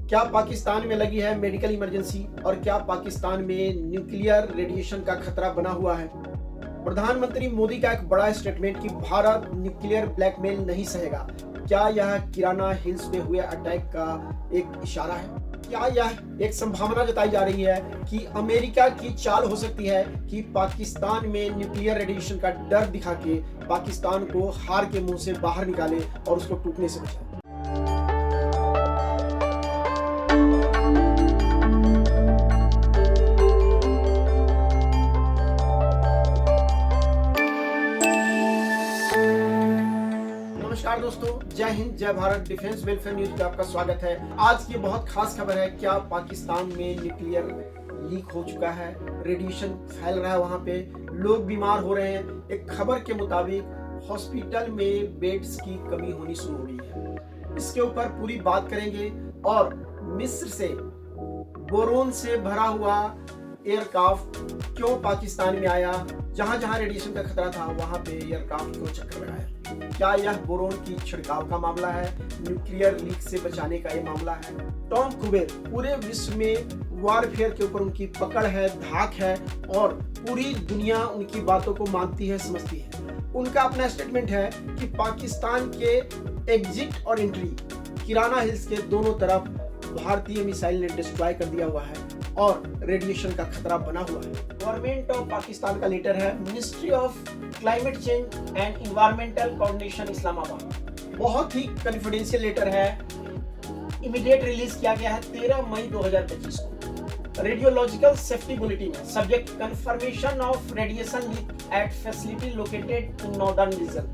क्या पाकिस्तान में लगी है मेडिकल इमरजेंसी और क्या पाकिस्तान में न्यूक्लियर रेडिएशन का खतरा बना हुआ है? प्रधानमंत्री मोदी का एक बड़ा स्टेटमेंट कि भारत न्यूक्लियर ब्लैकमेल नहीं सहेगा। क्या यह किराना हिल्स में हुए अटैक का एक इशारा है? क्या यह एक संभावना जताई जा रही है कि अमेरिका की चाल हो सकती है कि पाकिस्तान में न्यूक्लियर रेडिएशन का डर दिखा के पाकिस्तान को हार के मुंह से बाहर निकाले और उसको टूटने से बचाए? नमस्कार दोस्तों, जय हिंद, जय भारत। डिफेंस वेलफेयर न्यूज पे आपका स्वागत है। आज की बहुत खास खबर है। क्या पाकिस्तान में न्यूक्लियर लीक हो चुका है? रेडिएशन फैल रहा है, वहां पे लोग बीमार हो रहे हैं। एक खबर के मुताबिक हॉस्पिटल में बेड्स की कमी होनी शुरू हो गई है। इसके ऊपर पूरी बात करेंगे। और मिस्र से बोरोन से भरा हुआ एयरक्राफ्ट क्यों पाकिस्तान में आया? जहां जहां रेडिएशन का खतरा था वहां पे एयरक्राफ्ट क्यों चक्कर लगाया? क्या यह बोरोन की छिड़काव का मामला है? न्यूक्लियर लीक से बचाने का ये मामला है? टॉम कुबेर पूरे विश्व में वॉरफेयर के ऊपर उनकी पकड़ है, धाक है और पूरी दुनिया उनकी बातों को मानती है, समझती है। उनका अपना स्टेटमेंट है कि पाकिस्तान के एग्जिट और एंट्री किराना हिल्स के दोनों तरफ भारतीय मिसाइल ने डिस्ट्रॉय कर दिया हुआ है और रेडिएशन का खतरा बना हुआ है। गवर्नमेंट ऑफ पाकिस्तान का लेटर है, ministry of climate change and environmental coordination Islamabad. बहुत ही कॉन्फिडेंशियल लेटर है। इमीडिएट रिलीज किया गया है 13 मई 2025 को। रेडियोलॉजिकल सेफ्टी बुलेटिन है। Subject confirmation of radiation leak at facility located in northern region.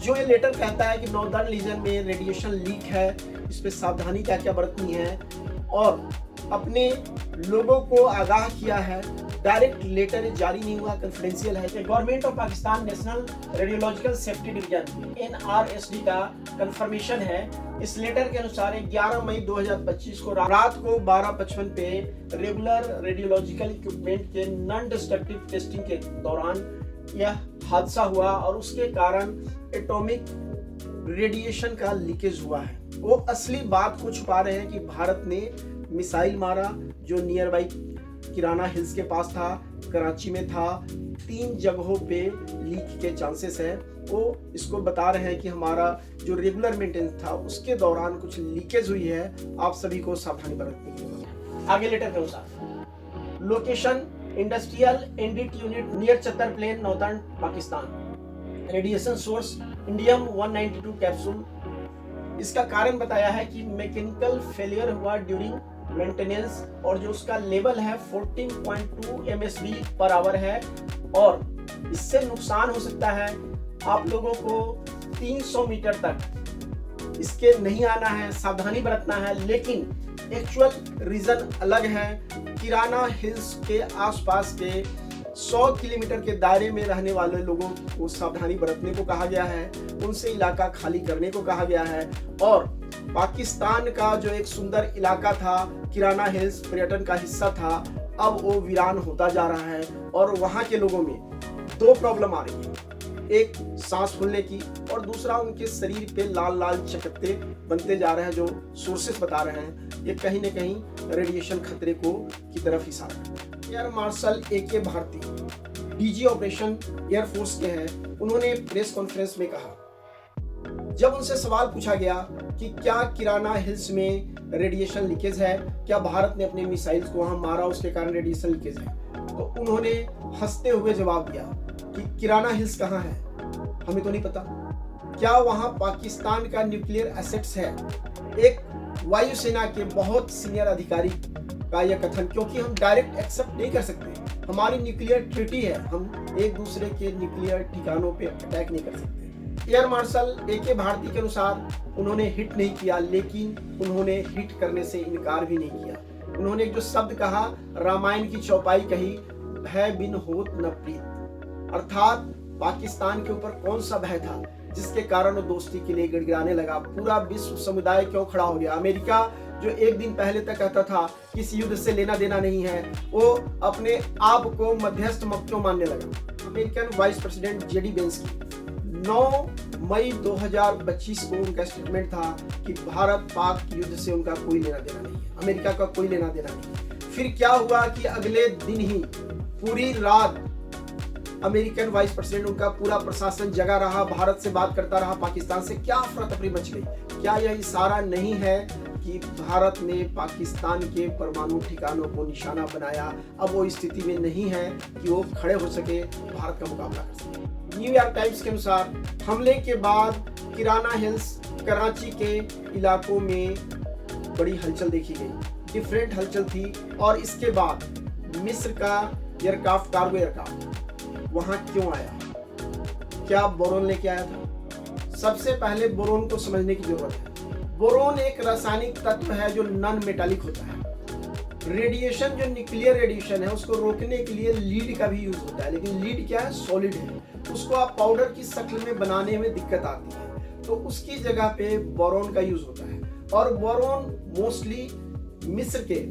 जो ये लेटर कहता है कि नॉर्दर्न रीजन में रेडिएशन लीक है, इस पे सावधानी क्या क्या बरतनी है और अपने लोगों को आगाह किया है। डायरेक्ट लेटर जारी नहीं हुआ, कॉन्फिडेंशियल है। कि government of Pakistan national radiological safety division NRSD का कंफर्मेशन है। इस लेटर के अनुसार 11 मई 2025 को रात को 12:55 पे रेगुलर रेडियोलॉजिकल इक्विपमेंट के नॉन डिस्ट्रक्टिव टेस्टिंग के दौरान यह हादसा हुआ और उसके कारण एटॉमिक रेडिएशन का लीकेज हुआ है। वो असली बात को छुपा रहे हैं कि भारत ने मिसाइल मारा जो नियर बाई किराना हिल्स के पास था, कराची में था। 3 जगहों पे लीक के चांसेस है। वो इसको बता रहे हैं कि हमारा जो रेगुलर मेंटेनेंस था उसके दौरान कुछ लीकेज हुई है, आप सभी को सावधानी बरतनी है। आगे लेटर के अनुसार लोकेशन इंडस्ट्रियल एंडिट unit near Chattar plain northern Pakistan. Radiation source indium 192 capsule. इसका कारण बताया है कि मैकेनिकल फेलियर हुआ ड्यूरिंग मेंटेनेंस और जो उसका लेवल है 14.2 MSV पर आवर है और इससे नुकसान हो सकता है आप लोगों को 300 मीटर तक इसके नहीं आना है, सावधानी बरतना है। लेकिन एक्चुअल रीजन अलग है। किराना हिल्स के आसपास के 100 किलोमीटर के दायरे में रहने वाले लोगों को सावधानी बरतने को कहा गया है, उनसे इलाका खाली करने को कहा गया है। और पाकिस्तान का जो एक सुंदर इलाका था, किराना हिल्स पर्यटन का हिस्सा था, अब वो वीरान होता जा रहा है और वहां के लोगों में 2 प्रॉब्लम आ रही है। एक सांस फूलने की और दूसरा उनके शरीर पे लाल लाल चकत्ते बनते जा रहे हैं, जो सोर्सेस बता रहे हैं। ये कहीं न कहीं रेडिएशन खतरे को की तरफ इशारा है। Air marshal AK Bharti DG operation air force के हैं। उन्होंने प्रेस कॉन्फ्रेंस में कहा, जब उनसे सवाल पूछा गया कि क्या किराना हिल्स में रेडिएशन लीकेज है, क्या भारत ने अपने मिसाइल्स को वहां मारा उसके कारण रेडिएशन लीकेज है, तो उन्होंने हंसते हुए जवाब दिया कि किराना हिल्स कहाँ है, हमें तो नहीं पता। क्या वहां पाकिस्तान का न्यूक्लियर एसेट्स है? एक वायुसेना के बहुत सीनियर अधिकारी का यह कथन, क्योंकि हम डायरेक्ट एक्सेप्ट नहीं कर सकते। हमारी न्यूक्लियर ट्रीटी है, हम एक दूसरे के न्यूक्लियर ठिकानों पे अटैक नहीं कर सकते। एयर मार्शल AK भारती के अनुसार उन्होंने हिट नहीं किया, लेकिन उन्होंने हिट करने से इनकार भी नहीं किया। उन्होंने एक जो शब्द कहा, रामायण की चौपाई कही, भय बिन होत न प्रीत। अर्थात पाकिस्तान के ऊपर कौन सा भय था जिसके कारण वो दोस्ती के लिए गिड़गिड़ाने लगा? पूरा विश्व समुदाय क्यों खड़ा हो गया? अमेरिका जो एक दिन पहले तक कहता था कि इस युद्ध से लेना देना नहीं है, वो अपने आप को मध्यस्थ क्यों मानने लगा? American vice president JD Vance की 9 मई 2025 को उनका स्टेटमेंट था कि भारत पाक युद्ध से उनका कोई लेना देना नहीं है, अमेरिका का कोई लेना देना नहीं। फिर क्या हुआ कि अगले दिन ही पूरी रात अमेरिकन वाइस प्रेसिडेंट, उनका पूरा प्रशासन जगा रहा, भारत से बात करता रहा, पाकिस्तान से। क्या अफरा तफरी मच गई। क्या यह इशारा नहीं है कि भारत ने पाकिस्तान के परमाणु ठिकानों को निशाना बनाया? अब वो स्थिति में नहीं है कि वो खड़े हो सके, भारत का मुकाबला कर सके। न्यूयॉर्क टाइम्स के अनुसार हमले के बाद किराना हिल्स, कराची के इलाकों में बड़ी हलचल देखी गई, डिफरेंट हलचल थी। और इसके बाद मिस्र का एयरक्राफ्ट, कार्गो एयरक्राफ्ट वहां क्यों आया? क्या बोरोन लेके आया था? सबसे पहले बोरोन को समझने की जरूरत है। बोरोन एक रासायनिक तत्व है जो नॉन मेटालिक होता है। रेडिएशन, जो न्यूक्लियर रेडिएशन है, उसको रोकने के लिए लीड का भी यूज होता है, लेकिन लीड क्या है? सॉलिड है। उसको आप पाउडर की शक्ल में बनाने में दिक्कत आती है, तो उसकी जगह पे बोरोन का यूज होता है। और बोरोन मोस्टली मिस्र के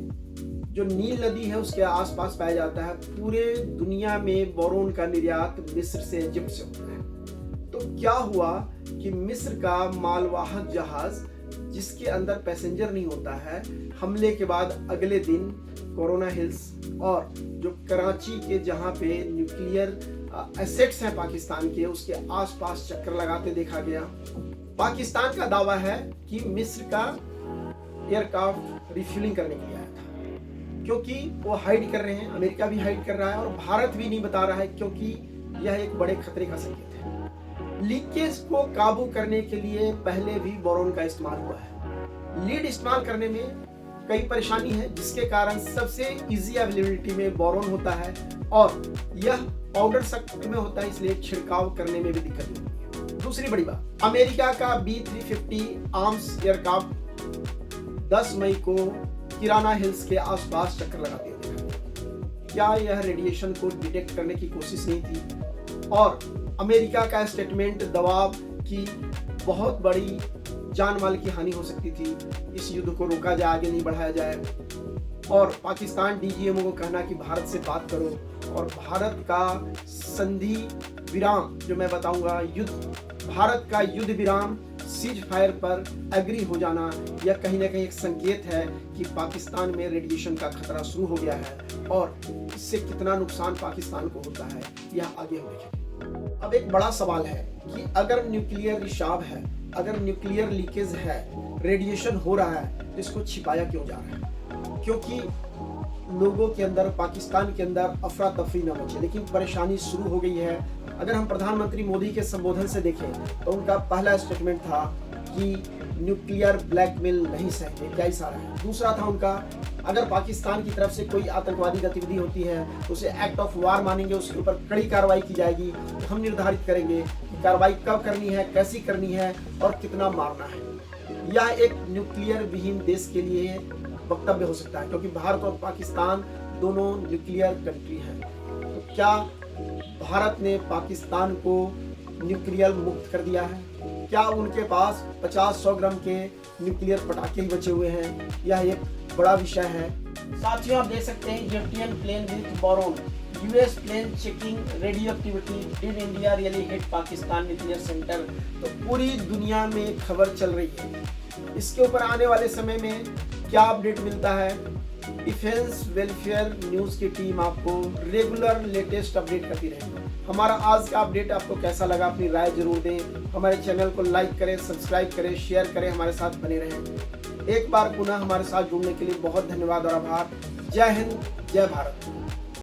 जो नील नदी है उसके आसपास पाया जाता है। पूरे दुनिया में बोरोन का निर्यात मिस्र से, इजिप्ट से होता है। तो क्या हुआ कि मिस्र का मालवाहक जहाज, जिसके अंदर पैसेंजर नहीं होता है, हमले के बाद अगले दिन कोरोना हिल्स और जो कराची के जहां पे न्यूक्लियर एसेट्स हैं पाकिस्तान के, उसके आसपास चक्कर लगाते देखा गया। पाकिस्तान का दावा है कि मिस्र का एयरक्राफ्ट रिफ्यूलिंग करने के लिए आया था, क्योंकि वो हाइड कर रहे हैं, अमेरिका भी हाइड कर रहा है और भारत भी नहीं बता रहा है, क्योंकि यह एक बड़े खतरे का संकेत है। लीकेज को काबू करने के लिए पहले भी बोरोन का इस्तेमाल हुआ है। लीड इस्तेमाल करने में कई परेशानी है, जिसके कारण सबसे इजी अवेलेबिलिटी में बोरोन होता है और यह पाउडर शक्ल में होता है, इसलिए छिड़काव करने में भी दिक्कत नहीं होती है। दूसरी बड़ी बात, अमेरिका का B-350 आर्म्स एयरक्राफ्ट 10 मई को किराना हिल्स के आसपास चक्कर लगाते देखा। क्या यह रेडिएशन को डिटेक्ट करने की कोशिश नहीं थी? और अमेरिका का स्टेटमेंट दबाव की बहुत बड़ी जान माल की हानि हो सकती थी, इस युद्ध को रोका जाए, आगे नहीं बढ़ाया जाए। और पाकिस्तान DGMO को कहना कि भारत से बात करो और भारत का संधि विराम, जो मैं बताऊंगा, युद्ध, भारत का युद्ध विराम, सीज फायर पर एग्री हो जाना, यह कहीं ना कहीं एक संकेत है कि पाकिस्तान में रेडिएशन का खतरा शुरू हो गया है और इससे कितना नुकसान पाकिस्तान को होता है, यह आगे हम देखेंगे। अब एक बड़ा सवाल है कि अगर न्यूक्लियर रिसाव है, अगर न्यूक्लियर लीकेज है, रेडिएशन हो रहा है, तो इसको छिपाया क्यों जा रहा है? क्योंकि लोगों के अंदर, पाकिस्तान के अंदर अफरा तफरी न मचे, लेकिन परेशानी शुरू हो गई है। अगर हम प्रधानमंत्री मोदी के संबोधन से देखें तो उनका पहला स्टेटमेंट था कि न्यूक्लियर ब्लैकमेल नहीं सहेंगे, क्या इशारा है। दूसरा था उनका, अगर पाकिस्तान की तरफ से कोई आतंकवादी गतिविधि होती है तो उसे एक्ट ऑफ वार मानेंगे, उसके ऊपर कड़ी कार्रवाई की जाएगी। तो हम निर्धारित करेंगे कि कार्रवाई कब करनी है, कैसी करनी है और कितना मारना है। यह एक न्यूक्लियर विहीन देश के लिए वक्तव्य हो सकता है, क्योंकि भारत और पाकिस्तान दोनों न्यूक्लियर कंट्री हैं। तो क्या भारत ने पाकिस्तान को न्यूक्लियर मुक्त कर दिया है? क्या उनके पास 50-100 ग्राम के न्यूक्लियर पटाखे ही बचे हुए हैं? यह एक बड़ा विषय है। साथियों, आप देख सकते हैं Egyptian plane with boron, US plane checking radio activity, did India really hit Pakistan nuclear centre. तो पूरी दुनिया में खबर चल रही है। इसके ऊपर आने वाले समय में क्या अपडेट मिलता है? डिफेंस वेलफेयर न्यूज़ की टीम आपको रेगुलर लेटेस्ट अपडेट करती रहेगी। हमारा आज का अपडेट आपको कैसा लगा, अपनी राय जरूर दें। हमारे चैनल को लाइक करें, सब्सक्राइब करें, शेयर करें, हमारे साथ बने रहें। एक बार पुनः हमारे साथ जुड़ने के लिए बहुत धन्यवाद और आभार। जय हिंद, जय भारत।